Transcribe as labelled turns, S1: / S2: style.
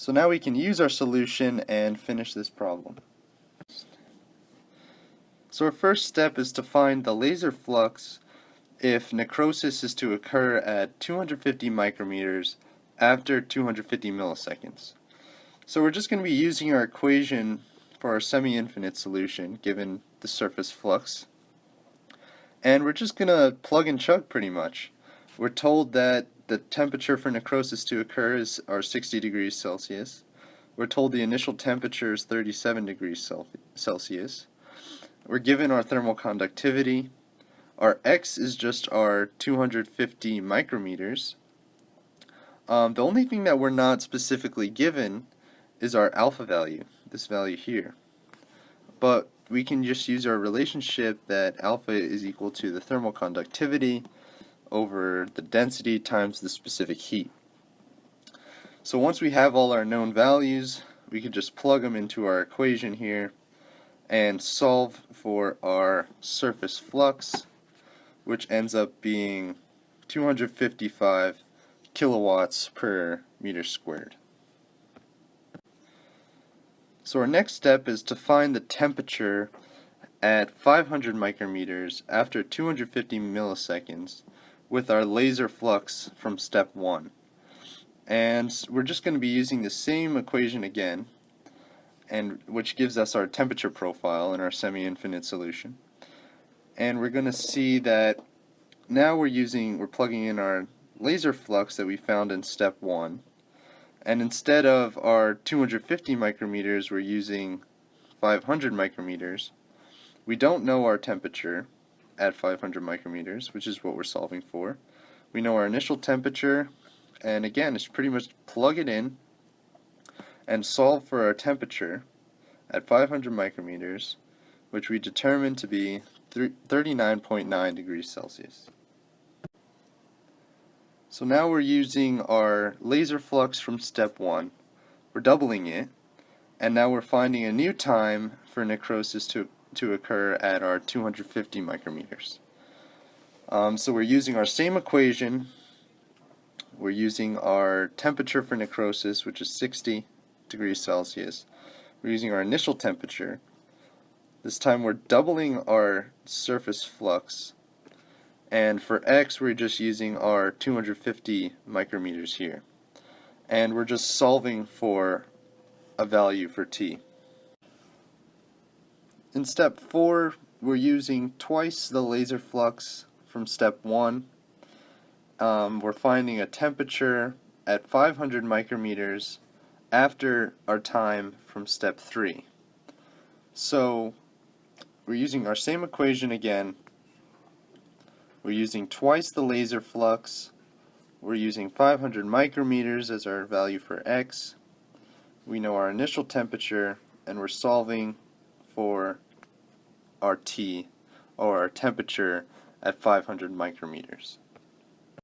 S1: So now we can use our solution and finish this problem. So our first step is to find the laser flux if necrosis is to occur at 250 micrometers after 250 milliseconds. So we're just going to be using our equation for our semi-infinite solution given the surface flux. And we're just going to plug and chug pretty much. We're told that the temperature for necrosis to occur is 60 degrees Celsius. We're told the initial temperature is 37 degrees Celsius. We're given our thermal conductivity. Our X is just our 250 micrometers. The only thing that we're not specifically given is our alpha value, this value here. But we can just use our relationship that alpha is equal to the thermal conductivity over the density times the specific heat. So once we have all our known values, we can just plug them into our equation here and solve for our surface flux, which ends up being 255 kilowatts per meter squared. So our next step is to find the temperature at 500 micrometers after 250 milliseconds with our laser flux from step 1. And we're just going to be using the same equation again, and which gives us our temperature profile in our semi-infinite solution. And we're going to see that now we're plugging in our laser flux that we found in step 1. And instead of our 250 micrometers, we're using 500 micrometers. We don't know our temperature at 500 micrometers, which is what we're solving for. We know our initial temperature, and again, it's pretty much plug it in and solve for our temperature at 500 micrometers, which we determine to be 39.9 degrees Celsius. So now we're using our laser flux from step 1. We're doubling it, and now we're finding a new time for necrosis to occur at our 250 micrometers. So we're using our same equation. We're using our temperature for necrosis, which is 60 degrees Celsius. We're using our initial temperature. This time we're doubling our surface flux. And for X, we're just using our 250 micrometers here. And we're just solving for a value for T. In step 4, we're using twice the laser flux from step 1. We're finding a temperature at 500 micrometers after our time from step 3. So we're using our same equation again. We're using twice the laser flux. We're using 500 micrometers as our value for X. We know our initial temperature, and we're solving for our T, or our temperature, at 500 micrometers.